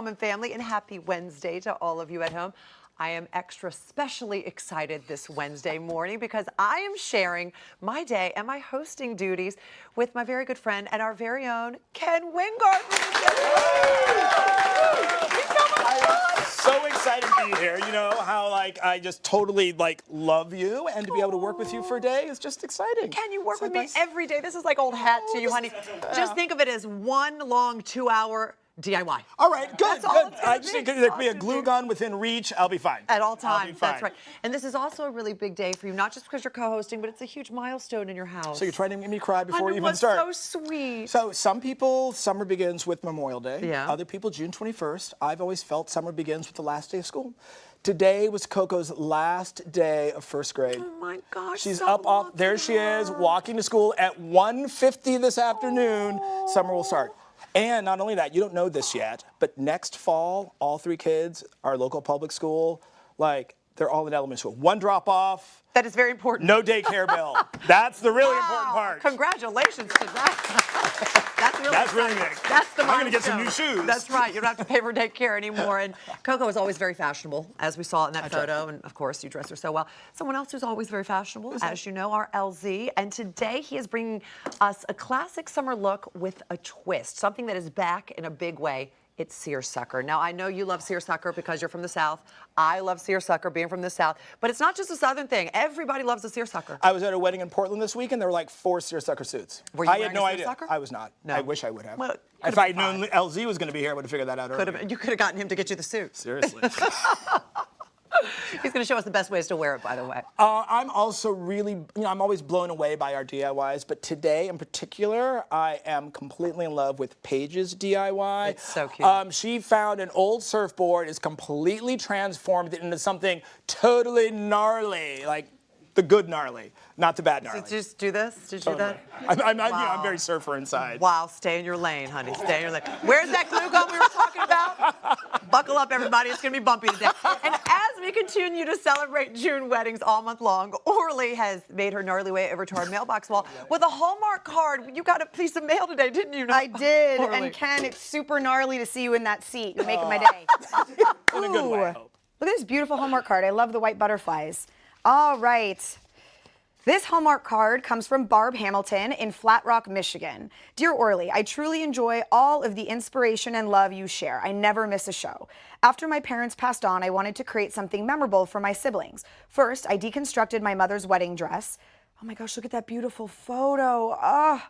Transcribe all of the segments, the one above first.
home and family, and happy Wednesday to all of you at home. I am extra specially excited this Wednesday morning because I am sharing my day and my hosting duties with my very good friend and our very own Ken Wingard. So excited to be here. You know how I just totally love you, and to be able to work with you for a day is just exciting. Can you work with me every day? This is like old hat to you, honey. Just think of it as one long 2-hour DIY. All right, good, good. I just think there could be a glue gun within reach. I'll be fine. At all times, that's right. And this is also a really big day for you, not just because you're co-hosting, but it's a huge milestone in your house. So you're trying to make me cry before we even start. So sweet. So some people, summer begins with Memorial Day. Yeah. Other people, June 21st. I've always felt summer begins with the last day of school. Today was Coco's last day of first grade. Oh my gosh. She's up off, there she is, walking to school at 1:50 this afternoon. Summer will start. And not only that, you don't know this yet, but next fall, all 3 kids, our local public school, they're all in elementary school. 1 drop off. That is very important. No daycare bill. That's the really important part. Congratulations to that. That's really big. That's the milestone. I'm going to get some new shoes. That's right. You don't have to pay for daycare anymore. And Coco is always very fashionable, as we saw in that photo. And of course, you dress her so well. Someone else who's always very fashionable, as you know, our LZ. And today he is bringing us a classic summer look with a twist, something that is back in a big way. It's seersucker. Now, I know you love seersucker because you're from the South. I love seersucker being from the South. But it's not just a Southern thing. Everybody loves a seersucker. I was at a wedding in Portland this week, and there were 4 seersucker suits. Were you I had no idea. Seersucker? I was not. No. I wish I would have. Well, if I had known LZ was going to be here, I would have figured that out earlier. You could have gotten him to get you the suit. Seriously. He's going to show us the best ways to wear it, by the way. I'm also really, I'm always blown away by our DIYs, but today in particular, I am completely in love with Paige's DIY. It's so cute. She found an old surfboard, is completely transformed it into something totally gnarly, the good gnarly, not the bad gnarly. Did you just do this? Did you do that? I'm very surfer inside. Wow, stay in your lane, honey. Stay in your lane. Where's that glue gun we were talking about? Buckle up, everybody. It's going to be bumpy today. And as we continue to celebrate June weddings all month long, Orly has made her gnarly way over to our mailbox wall with a Hallmark card. You got a piece of mail today, didn't you? I did. Orly. And Ken, it's super gnarly to see you in that seat. You're making my day. In a good way, I hope. Look at this beautiful Hallmark card. I love the white butterflies. All right. This Hallmark card comes from Barb Hamilton in Flat Rock, Michigan. Dear Orly, I truly enjoy all of the inspiration and love you share. I never miss a show. After my parents passed on, I wanted to create something memorable for my siblings. First, I deconstructed my mother's wedding dress. Oh my gosh, look at that beautiful photo. Oh,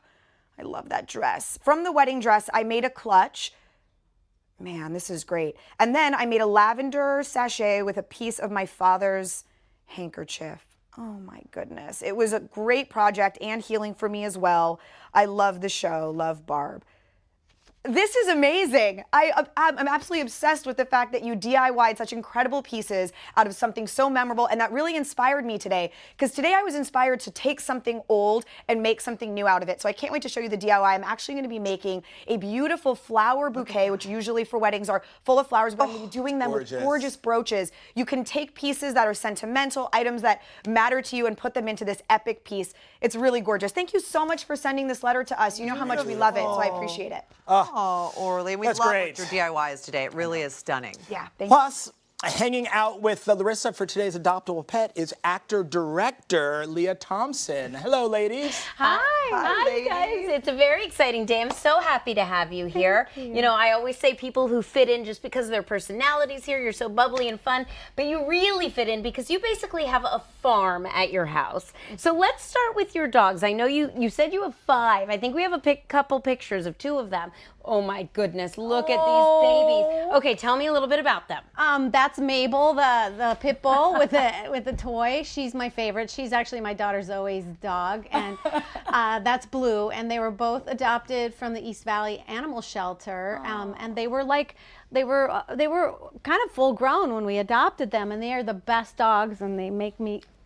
I love that dress. From the wedding dress, I made a clutch. Man, this is great. And then I made a lavender sachet with a piece of my father's handkerchief. Oh my goodness. It was a great project and healing for me as well. I love the show. Love, Barb. This is amazing. I'm absolutely obsessed with the fact that you DIY'd such incredible pieces out of something so memorable, and that really inspired me today, because today I was inspired to take something old and make something new out of it. So I can't wait to show you the DIY. I'm actually going to be making a beautiful flower bouquet, which usually for weddings are full of flowers, but I'm going to be doing them with gorgeous brooches. You can take pieces that are sentimental, items that matter to you, and put them into this epic piece. It's really gorgeous. Thank you so much for sending this letter to us. You know how much we love it, so I appreciate it. Oh, Orly, we love what your DIY is today. It really is stunning. Yeah, thank you. Plus, hanging out with Larissa for today's adoptable pet is actor-director Leah Thompson. Hello, ladies. Hi, you guys. It's a very exciting day. I'm so happy to have you here. You know, I always say people who fit in just because of their personalities here, you're so bubbly and fun, but you really fit in because you basically have a farm at your house. So let's start with your dogs. I know you said you have 5. I think we have a couple pictures of 2 of them. Oh my goodness, look at these babies. Okay, tell me a little bit about them. That's Mabel, the pit bull with the toy. She's my favorite. She's actually my daughter Zoe's dog, and that's Blue. And they were both adopted from the East Valley Animal Shelter, and they were kind of full grown when we adopted them, and they are the best dogs, and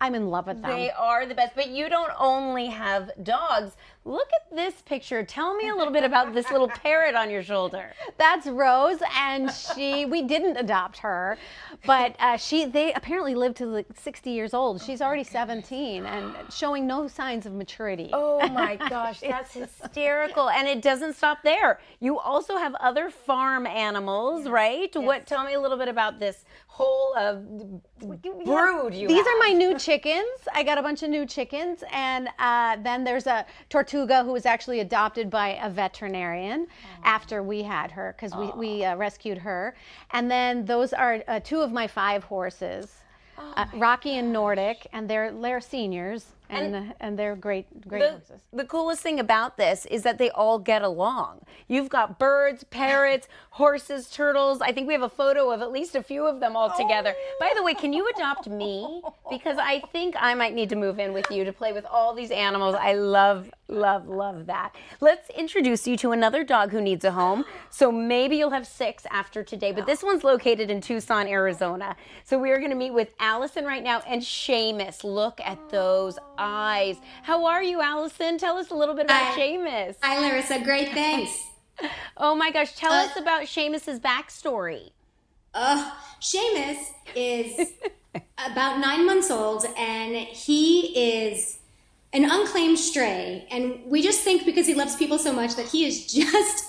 I'm in love with them. They are the best, but you don't only have dogs. Look at this picture. Tell me a little bit about this little parrot on your shoulder. That's Rose, and we didn't adopt her, but they apparently lived to like 60 years old. She's already 17 and showing no signs of maturity. Oh my gosh, that's hysterical. And it doesn't stop there. You also have other farm animals. girls, right? Tell me a little bit about this whole brood you These have. are my new chickens. I got a bunch of new chickens, and then there's a Tortuga who was actually adopted by a veterinarian after we had her, because we rescued her. And then those are 2 of my 5 horses, Rocky and Nordic, and they're seniors. And they're great horses. The coolest thing about this is that they all get along. You've got birds, parrots, horses, turtles. I think we have a photo of at least a few of them all together. By the way, can you adopt me? Because I think I might need to move in with you to play with all these animals. I love, love, love that. Let's introduce you to another dog who needs a home. So maybe you'll have 6 after today, but this one's located in Tucson, Arizona. So we are going to meet with Allison right now and Seamus. Look at those eyes. How are you, Allison? Tell us a little bit about Seamus. Hi, Larissa. Great, thanks. Oh my gosh, tell us about Seamus's backstory. Seamus is about 9 months old, and he is an unclaimed stray. And we just think because he loves people so much that he is just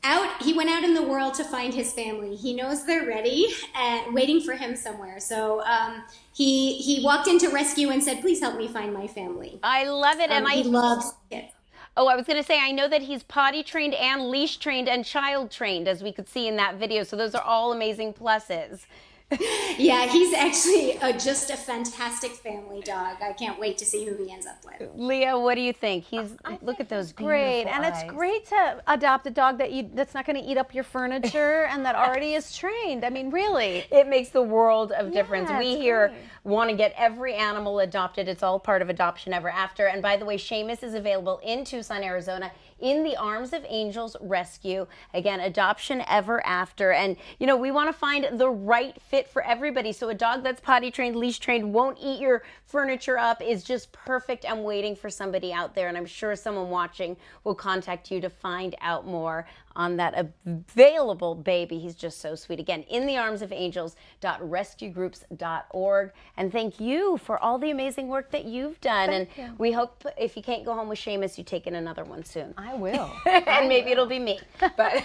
out. He went out in the world to find his family. He knows they're ready and waiting for him somewhere. So he walked into rescue and said, "Please help me find my family." I love it, and he loves it. Oh, I was going to say, I know that he's potty trained and leash trained and child trained, as we could see in that video. So those are all amazing pluses. Yeah, he's actually just a fantastic family dog. I can't wait to see who he ends up with. Leah, what do you think? Look at those Great, beautiful and eyes. it's great to adopt a dog that's not going to eat up your furniture and that already is trained. I mean, really. It makes the world of difference. Yeah, We it's here great. want to get every animal adopted. It's all part of Adoption Ever After. And by the way, Seamus is available in Tucson, Arizona, in the Arms of Angels Rescue. Again, Adoption Ever After. And, you know, we want to find the right fit for everybody. So a dog that's potty trained, leash trained, won't eat your furniture up, is just perfect. I'm waiting for somebody out there, and I'm sure someone watching will contact you to find out more on that available baby. He's just so sweet. Again, inthearmsofangels.rescuegroups.org. And thank you for all the amazing work that you've done. We hope if you can't go home with Seamus, you take in another one soon. I will. And maybe it'll be me. But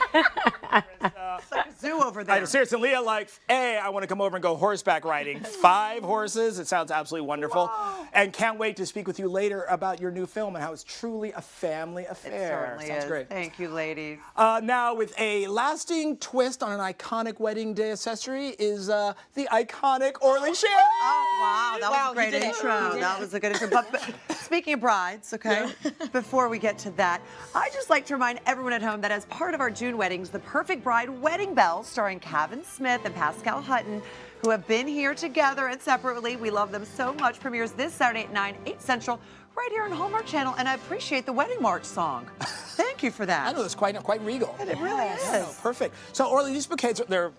It's like a zoo over there. Seriously, Leah, I want to come over and go horseback riding. 5 horses. It sounds absolutely wonderful. Whoa. And can't wait to speak with you later about your new film and how it's truly a family affair. It certainly Sounds is. great. Thank you, ladies. Now, with a lasting twist on an iconic wedding day accessory is the iconic Orly Shani. Oh, wow. That was a great intro. That was a good intro. But speaking of brides, okay, before we get to that, I'd just like to remind everyone at home that as part of our June weddings, The Perfect Bride Wedding Bells, starring Kevin Smith and Pascal Hutton, who have been here together and separately. We love them so much. Premieres this Saturday at 9, 8 Central, right here on Hallmark Channel. And I appreciate the Wedding March song. Thank you for that. I know, it's quite regal. It really is. Yeah, perfect. So, Orly, these bouquets, they're,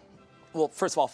well, first of all,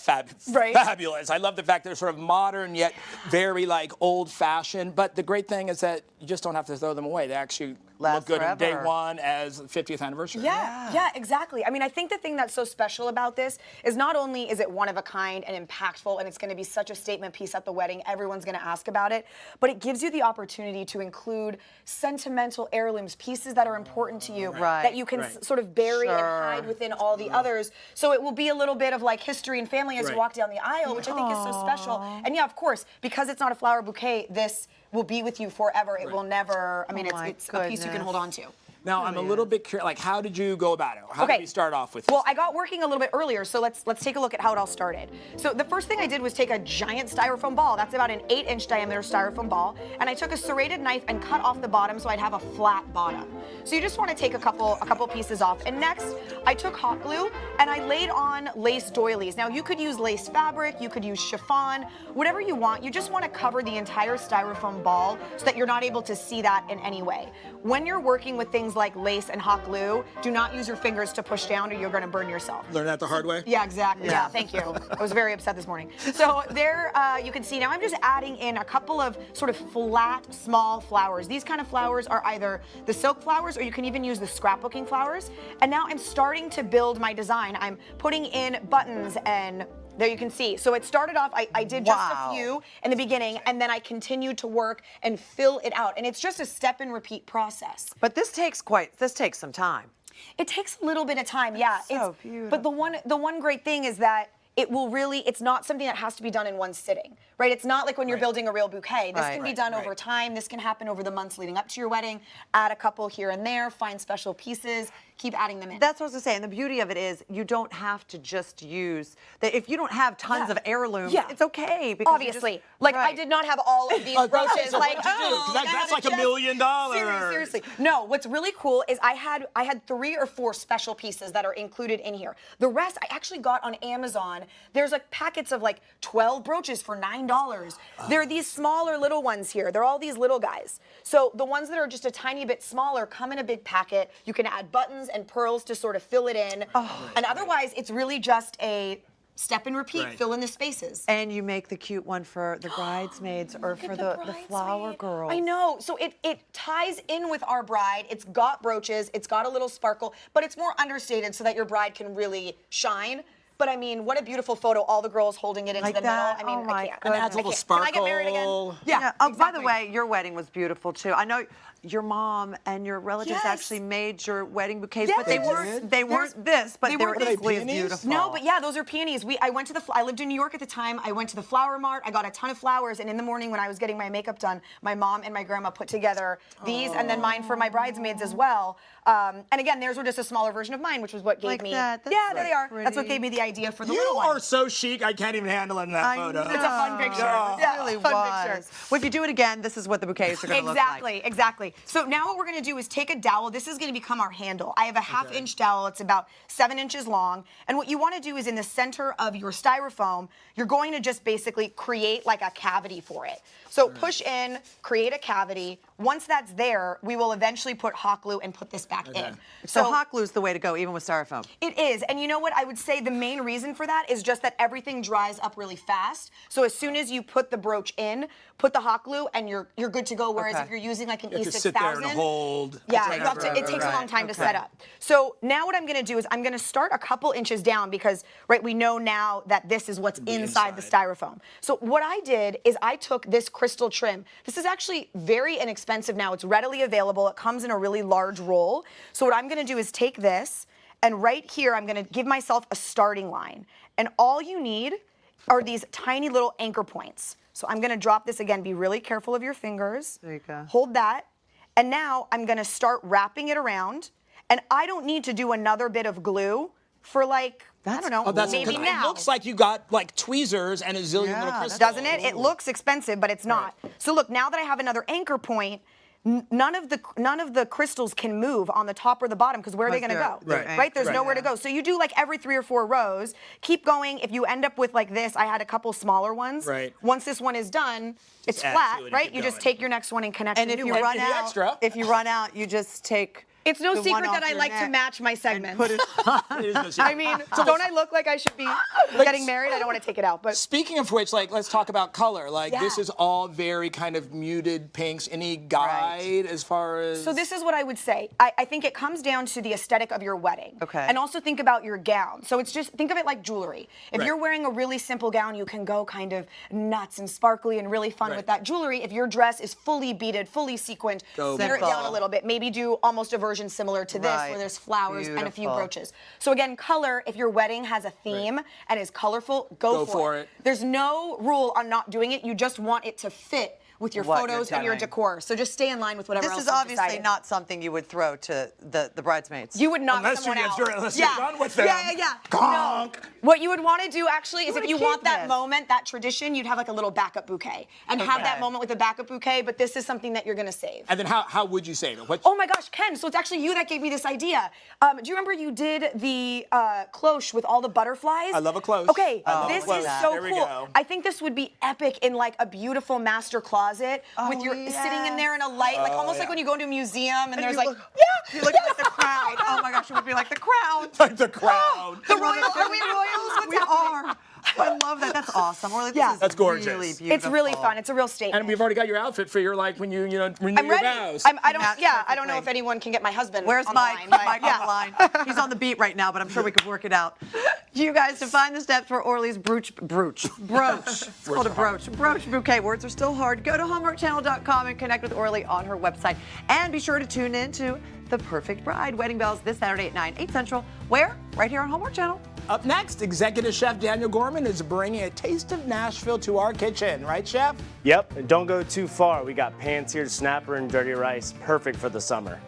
Right. fabulous. I love the fact they're sort of modern yet very old-fashioned. But the great thing is that you just don't have to throw them away. They actually Last look good on day forever. 1 as 50th anniversary. Yeah, exactly. I mean, I think the thing that's so special about this is not only is it one of a kind and impactful, and it's going to be such a statement piece at the wedding, everyone's going to ask about it, but it gives you the opportunity to include sentimental heirlooms, pieces that are important to you, that you can sort of bury and hide within all the others. So it will be a little bit of history and family as you walk down the aisle, which I think is so special. And yeah, of course, because it's not a flower bouquet, this will be with you forever. It will never, I mean, it's a piece you can hold on to. Now, I'm a little bit curious, how did you go about it? How did we start off with this? Well, I got working a little bit earlier, so let's take a look at how it all started. So the first thing I did was take a giant styrofoam ball. That's about an 8-inch diameter styrofoam ball. And I took a serrated knife and cut off the bottom so I'd have a flat bottom. So you just want to take a couple pieces off. And next, I took hot glue and I laid on lace doilies. Now, you could use lace fabric, you could use chiffon, whatever you want. You just want to cover the entire styrofoam ball so that you're not able to see that in any way. When you're working with things like lace and hot glue, do not use your fingers to push down or you're going to burn yourself. Learn that the hard way? Yeah, exactly. Yeah, thank you. I was very upset this morning. So there you can see now I'm just adding in a couple of sort of flat, small flowers. These kind of flowers are either the silk flowers or you can even use the scrapbooking flowers. And now I'm starting to build my design. I'm putting in buttons and there you can see. So it started off, I did just a few in the beginning, and then I continued to work and fill it out. And it's just a step and repeat process. But this takes some time. It takes a little bit of time, yeah. so But the one great thing is that it's not something that has to be done in one sitting, right? It's not like when you're building a real bouquet. This can be done over time. This can happen over the months leading up to your wedding. Add a couple here and there, find special pieces, keep adding them in. That's what I was going to say. And the beauty of it is you don't have to just use that. If you don't have tons of heirlooms, it's okay. Because obviously. I did not have all of these brooches. That's like $1 million. Seriously. No, what's really cool is I had 3 or 4 special pieces that are included in here. The rest I actually got on Amazon. There's like packets of like 12 brooches for $9. There are these smaller little ones here. They're all these little guys. So the ones that are just a tiny bit smaller come in a big packet. You can add buttons and pearls to sort of fill it in. And otherwise, it's really just a step and repeat, fill in the spaces. And you make the cute one for the bridesmaids or for the flower girls. I know. So it ties in with our bride. It's got brooches. It's got a little sparkle, but it's more understated so that your bride can really shine. But I mean, what a beautiful photo! All the girls holding it into Like the that? middle. I mean, Oh my I can't. goodness. And adds a little Can sparkle. I get married again? Yeah. Oh, by the exactly. way, your wedding was beautiful too. I know your mom and your relatives Yes. actually made your wedding bouquets, Yes. but they weren't this, but they were weren't equally as peonies? beautiful. No, but yeah, those are peonies. I lived in New York at the time. I went to the flower mart. I got a ton of flowers, and in the morning when I was getting my makeup done, my mom and my grandma put together these, and then mine for my bridesmaids as well. And again, theirs were just a smaller version of mine, which was what gave Like me. that. That's Yeah, so there they are. That's what pretty. gave me the idea for the You little one. are so chic. I can't even handle it in that I photo. know. It's a fun picture. It Yeah, really fun was. picture. Well, if you do it again, this is what the bouquets are going to look like. Exactly. So now what we're going to do is take a dowel. This is going to become our handle. I have a half-inch dowel. It's about 7 inches long. And what you want to do is in the center of your styrofoam, you're going to just basically create like a cavity for it. So push in, create a cavity. Once that's there, we will eventually put hot glue and put this back in. So hot glue is the way to go, even with styrofoam. It is, and you know what? I would say the main reason for that is just that everything dries up really fast. So as soon as you put the brooch in, put the hot glue, and you're good to go. Whereas Okay. if you're using like an You have E6000, to sit there and hold. yeah, you have to, it takes a long time to set up. So now what I'm going to do is I'm going to start a couple inches down because we know now that this is what's inside the styrofoam. So what I did is I took this crystal trim. This is actually very inexpensive now. It's readily available. It comes in a really large roll. So what I'm going to do is take this, and right here I'm going to give myself a starting line. And all you need are these tiny little anchor points. So I'm going to drop this again. Be really careful of your fingers. There you go. Hold that. And now I'm going to start wrapping it around. And I don't need to do another bit of glue for I don't know, maybe It now. looks like you got like tweezers and a zillion little Yeah, crystals. Doesn't it? It looks expensive, but it's not. So look, now that I have another anchor point, none of the crystals can move on the top or the bottom because where are they going to go? Right. There's nowhere to go. So you do like every 3 or 4 rows. Keep going. If you end up with like this, I had a couple smaller ones. Right. Once this one is done, it's add flat, to it and right? keep You just going. take your next one and connect. And a if new you one. run the out, extra. you just take. It's no the secret one that off I your like to neck match my and segments. put it. It is no secret. I mean, don't I look like I should be getting married? I don't want to take it out, but Speaking of which, let's talk about color. This Yeah. is all very kind of muted pinks. Any guide as far as? So this is what I would say. I think it comes down to the aesthetic of your wedding. Okay. And also think about your gown. So it's just, think of it like jewelry. If Right. you're wearing a really simple gown, you can go kind of nuts and sparkly and really fun Right. with that jewelry. If your dress is fully beaded, fully sequined, Go center it simple. down a little bit. Maybe do almost a version similar to this Right. where there's flowers and a few Beautiful. brooches. So again, color, if your wedding has a theme and is colorful, go for it. There's no rule on not doing it. You just want it to fit with your What you're photos and your doing. decor. So just stay in line with whatever This else is you've obviously decided. not something you would throw to the bridesmaids. You would knock Unless someone you're- out. unless you're done with them. Yeah. Gonk. No. What you would want to do actually is You if you wanna want keep that this. moment, that tradition, you'd have like a little backup bouquet and have that Okay. moment with a backup bouquet. But this is something that you're going to save. And then how would you save it? What? Oh my gosh, Ken! So it's actually you that gave me this idea. Do you remember you did the cloche with all the butterflies? I love a cloche. Okay, I love a this cloche. is so There we cool. go. I think this would be epic in like a beautiful master closet with your sitting in there in a light, like almost like yeah. when you go to a museum and there's you like, look- yeah, You look like the crown. Oh my gosh, it would be like the crown. Like the crown. the royal. Are we royals? What's We happening? are. I love that. That's awesome. Orly, this Yeah. is That's gorgeous. Really beautiful. It's really fun. It's a real statement. And we've already got your outfit for your, like, when you renew I'm your ready. vows. I don't. That's Yeah, I perfect, don't know Greg. if anyone can get my husband. Where's on Mike? The line, Mike but, on the line. He's on the beat right now, but I'm sure we could work it out. You guys, to find the steps for Orly's brooch. It's called a brooch. Brooch bouquet. Words are still hard. Go to hallmarkchannel.com and connect with Orly on her website. And be sure to tune in to The Perfect Bride. Wedding Bells this Saturday at 9, 8 Central. Where? Right here on Hallmark Channel. Up next, executive chef Daniel Gorman is bringing a taste of Nashville to our kitchen. Right, chef? Yep, and don't go too far. We got pan-seared snapper and dirty rice, perfect for the summer.